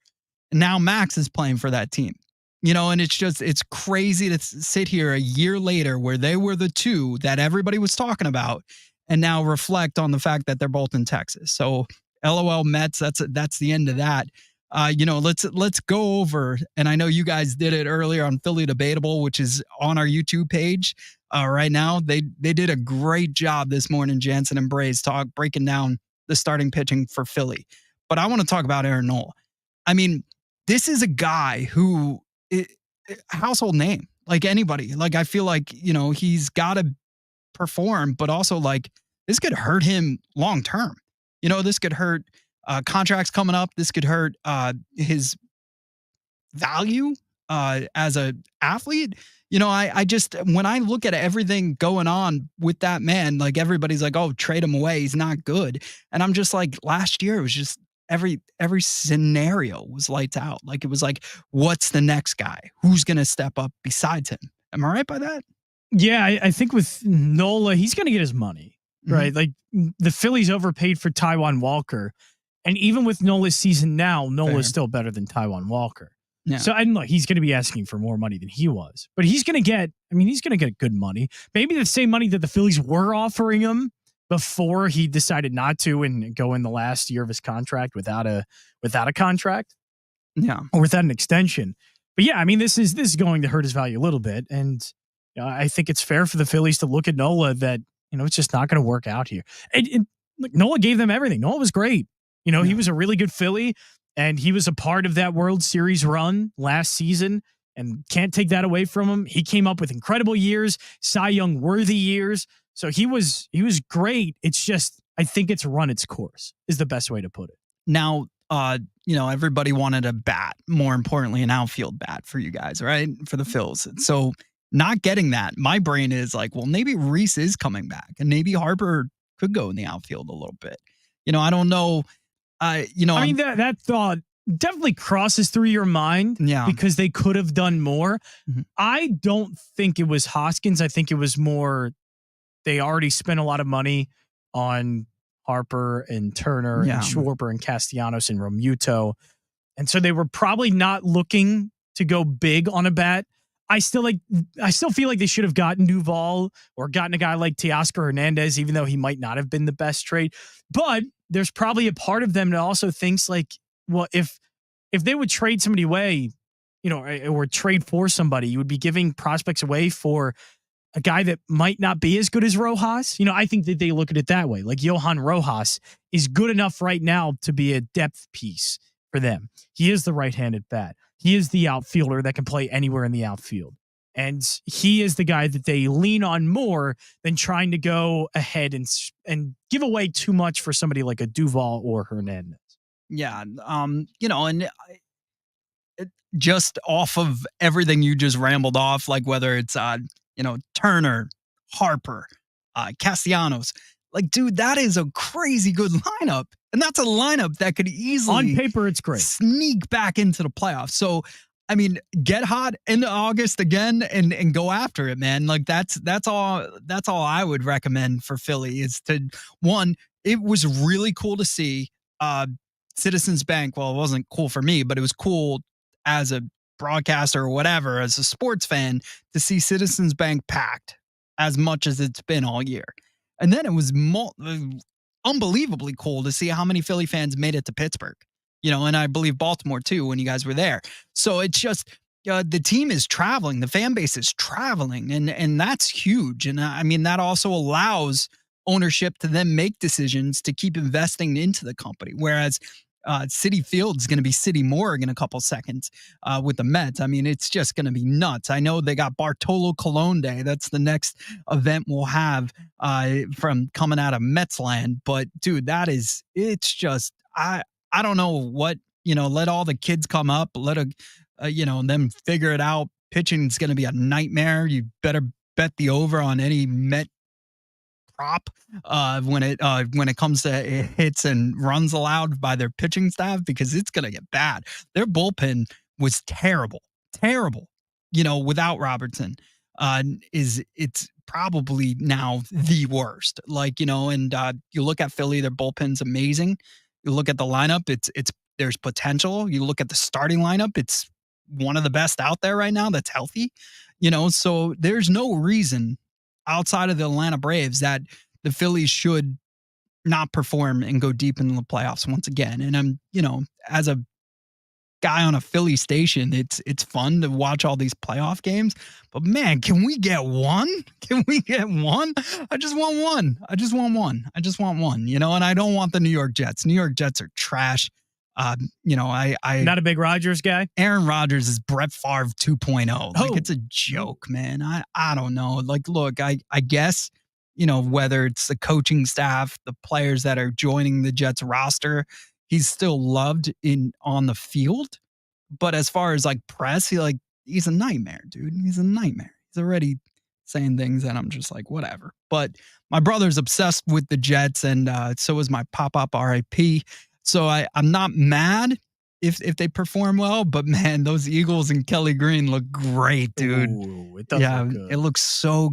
And now Max is playing for that team. And it's crazy to sit here a year later where they were the two that everybody was talking about and now reflect on the fact that they're both in Texas. So LOL Mets, that's the end of that. Let's go over, and I know you guys did it earlier on Philly Debatable, which is on our YouTube page right now. They did a great job this morning, Jansen and Braze breaking down the starting pitching for Philly. But I want to talk about Aaron Nola. I mean, this is a guy who household name, like anybody. I feel like, he's got to perform, but also this could hurt him long term. This could hurt contracts coming up. This could hurt his value as a athlete. I just, when I look at everything going on with that man, everybody's like, oh, trade him away. He's not good. And I'm just like, last year it was just, every scenario was lights out. It was what's the next guy? Who's going to step up besides him? Am I right by that? Yeah, I think with Nola, he's going to get his money, right? The Phillies overpaid for Taijuan Walker. And even with Nola's season now, Nola's still better than Taijuan Walker. Yeah. So I know he's going to be asking for more money than he was. But he's going to get good money. Maybe the same money that the Phillies were offering him before he decided not to and go in the last year of his contract without a contract. Yeah. Or without an extension. But yeah, I mean, this is going to hurt his value a little bit. And I think it's fair for the Phillies to look at Nola that, it's just not going to work out here. And Nola gave them everything. Nola was great. He was a really good Philly. And he was a part of that World Series run last season, and can't take that away from him. He came up with incredible years, Cy Young worthy years. So he was great. It's just, I think it's run its course is the best way to put it. Now, everybody wanted a bat, more importantly, an outfield bat for you guys, right? For the Phils. So not getting that, my brain is like, well, maybe Reese is coming back and maybe Harper could go in the outfield a little bit. I don't know. I mean, that thought definitely crosses through your mind. Yeah. Because they could have done more. Mm-hmm. I don't think it was Hoskins. I think it was more, they already spent a lot of money on Harper and Turner and Schwarber and Castellanos and Romuto. And so they were probably not looking to go big on a bat. I still feel like they should have gotten Duvall or gotten a guy like Teoscar Hernandez, even though he might not have been the best trade. But there's probably a part of them that also thinks like, well, if they would trade somebody away, or trade for somebody, you would be giving prospects away for a guy that might not be as good as Rojas. I think that they look at it that way. Like Johan Rojas is good enough right now to be a depth piece for them. He is the right-handed bat. He is the outfielder that can play anywhere in the outfield. And he is the guy that they lean on more than trying to go ahead and give away too much for somebody like a Duvall or Hernandez. Yeah. Just off of everything you just rambled off, like whether it's, Turner, Harper, Castellanos, like, dude, that is a crazy good lineup. And that's a lineup that could easily, on paper, it's great, sneak back into the playoffs. So, I mean, get hot into August again and go after it, man. Like that's all I would recommend for Philly is to, one, it was really cool to see Citizens Bank. Well, it wasn't cool for me, but it was cool as a broadcaster or whatever, as a sports fan, to see Citizens Bank packed as much as it's been all year. And then it was unbelievably cool to see how many Philly fans made it to Pittsburgh. And I believe Baltimore too when you guys were there. So it's just the team is traveling, the fan base is traveling, and that's huge. And I mean, that also allows ownership to then make decisions to keep investing into the company. Whereas Citi Field is going to be City Morgue in a couple seconds with the Mets. I mean, it's just going to be nuts. I know they got Bartolo Colon Day. That's the next event we'll have from coming out of Mets land. But dude, it's just, I don't know what, let all the kids come up, let them figure it out. Pitching is going to be a nightmare. You better bet the over on any Met prop when it comes to hits and runs allowed by their pitching staff, because it's going to get bad. Their bullpen was terrible, without Robertson. It's probably now the worst. And you look at Philly, their bullpen's amazing. You look at the lineup, there's potential. You look at the starting lineup, it's one of the best out there right now that's healthy. So there's no reason outside of the Atlanta Braves that the Phillies should not perform and go deep into the playoffs once again. And I'm, as a guy on a Philly station, it's fun to watch all these playoff games, but man, can we get one? Can we get one? I just want one. And I don't want the New York Jets. New York Jets are trash. I not a big Rodgers guy. Aaron Rodgers is Brett Favre 2.0. Like, it's a joke, man. I don't know. Like, look, I guess, whether it's the coaching staff, the players that are joining the Jets roster, he's still loved on the field. But as far as like press, he's a nightmare, dude. He's a nightmare. He's already saying things that I'm just like, whatever. But my brother's obsessed with the Jets, and so is my pop-up RIP. So I'm not mad if they perform well, but man, those Eagles and Kelly Green look great, dude. Ooh, it does look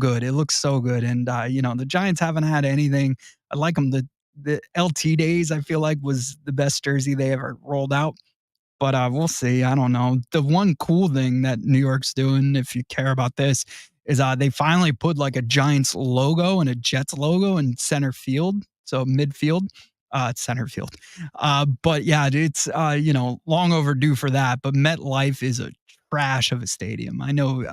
good. It looks so good. And the Giants haven't had anything. I like them. The LT days, I feel like, was the best jersey they ever rolled out. But we'll see. I don't know. The one cool thing that New York's doing, if you care about this, is they finally put like a Giants logo and a Jets logo in center field. So midfield. Center field. But yeah, it's, long overdue for that. But MetLife is a trash of a stadium. I know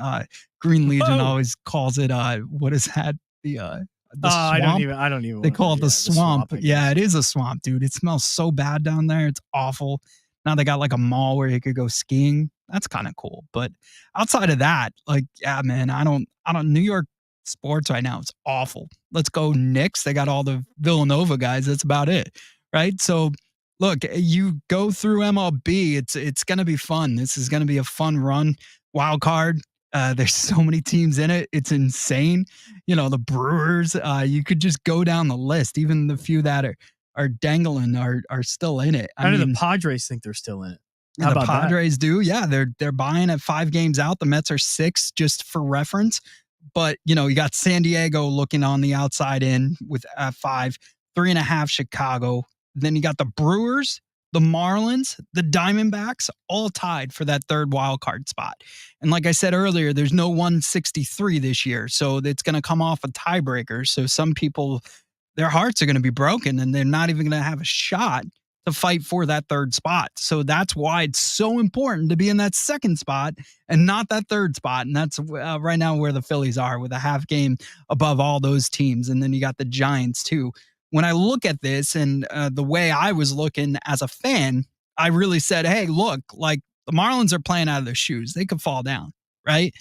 Green Legion always calls it, what is that? The swamp? I don't even. They call it the swamp. Yeah, it is a swamp, dude. It smells so bad down there. It's awful. Now they got like a mall where you could go skiing. That's kind of cool. But outside of that, like, yeah, man, I don't, New York sports right now, it's awful. Let's go Knicks. They got all the Villanova guys. That's about it. Right. So look, you go through MLB. It's going to be fun. This is going to be a fun run. Wild card. There's so many teams in it. It's insane. You know, the Brewers, you could just go down the list. Even the few that are dangling are still in it. I know the Padres think they're still in it. How the about that? Padres do. Yeah, they're buying at 5 games out. The Mets are 6, just for reference. But, you know, you got San Diego looking on the outside in with 5, 3.5 Chicago. Then you got the Brewers, the Marlins, the Diamondbacks, all tied for that third wild card spot. And like I said earlier, there's no 163 this year. So it's going to come off a tiebreaker. So some people, their hearts are going to be broken and they're not even going to have a shot to fight for that third spot. So that's why it's so important to be in that second spot and not that third spot. And that's right now where the Phillies are, with a half game above all those teams. And then you got the Giants too. When I look at this and the way I was looking as a fan, I really said, hey, look, like the Marlins are playing out of their shoes. They could fall down, right?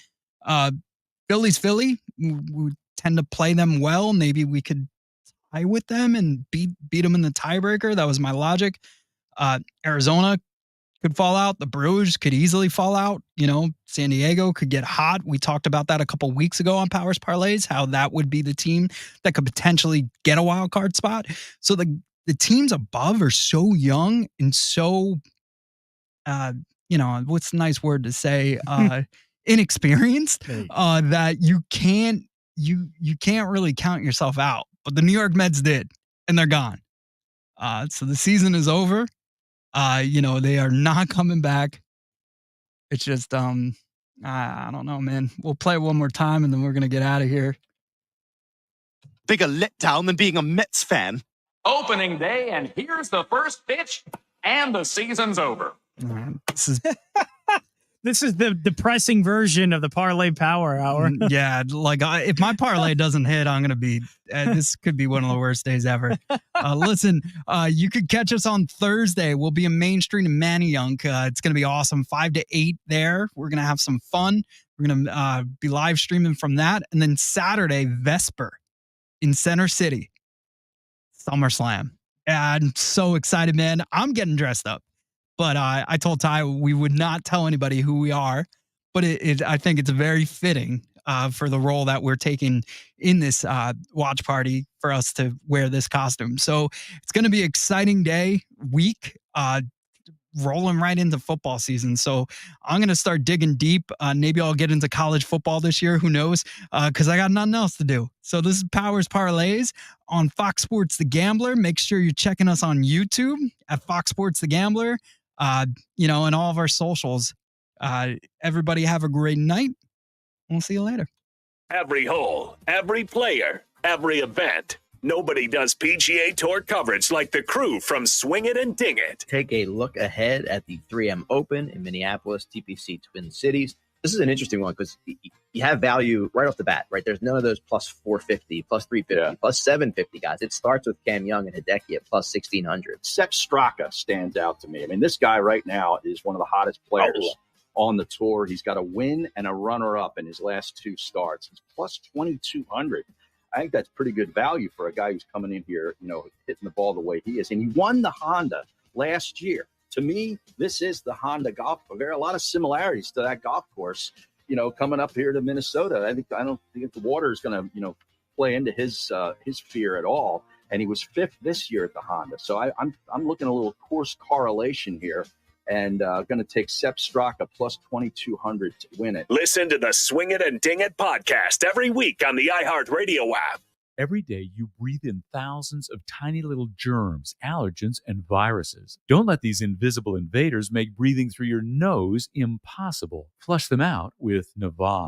Philly, we tend to play them well. Maybe we could tie with them and beat them in the tiebreaker. That was my logic. Arizona could fall out. The Brewers could easily fall out. You know, San Diego could get hot. We talked about that a couple weeks ago on Powers Parlays, how that would be the team that could potentially get a wild card spot. So the teams above are so young and so, you know, what's a nice word to say? Inexperienced, that you can't really count yourself out. But the New York Mets did, and they're gone. So the season is over. You know, they are not coming back. It's just, I don't know, man. We'll play it one more time, and then we're going to get out of here. Bigger letdown than being a Mets fan. Opening day, and here's the first pitch, and the season's over. This is This is the depressing version of the Parlay Power Hour. Yeah, like if my parlay doesn't hit, I'm going to be, this could be one of the worst days ever. Listen, you could catch us on Thursday. We'll be in Main Street in Manayunk. It's going to be awesome. 5 to 8 there. We're going to have some fun. We're going to be live streaming from that. And then Saturday, Vesper in Center City. SummerSlam. I'm so excited, man. I'm getting dressed up. But I told Ty we would not tell anybody who we are. But I think it's very fitting for the role that we're taking in this watch party for us to wear this costume. So it's going to be an exciting week, rolling right into football season. So I'm going to start digging deep. Maybe I'll get into college football this year. Who knows? Because I got nothing else to do. So this is Powers Parlays on Fox Sports The Gambler. Make sure you're checking us on YouTube at Fox Sports The Gambler. You know, and all of our socials. Everybody have a great night. We'll see you later. Every hole, every player, every event. Nobody does PGA Tour coverage like the crew from Swing It and Ding It. Take a look ahead at the 3M Open in Minneapolis, TPC Twin Cities. This is an interesting one because you have value right off the bat, right? There's none of those plus 450, plus 350, plus 750 guys. It starts with Cam Young and Hideki at plus 1,600. Sepp Straka stands out to me. I mean, this guy right now is one of the hottest players on the tour. He's got a win and a runner-up in his last 2 starts. He's plus 2,200. I think that's pretty good value for a guy who's coming in here, you know, hitting the ball the way he is. And he won the Honda last year. To me, this is the Honda golf course. There are a lot of similarities to that golf course, you know, coming up here to Minnesota. I don't think the water is going to, you know, play into his fear at all. And he was 5th this year at the Honda. So I'm looking at a little course correlation here, and going to take Sepp Straka plus 2,200 to win it. Listen to the Swing It and Ding It podcast every week on the iHeartRadio app. Every day, you breathe in thousands of tiny little germs, allergens, and viruses. Don't let these invisible invaders make breathing through your nose impossible. Flush them out with Navan.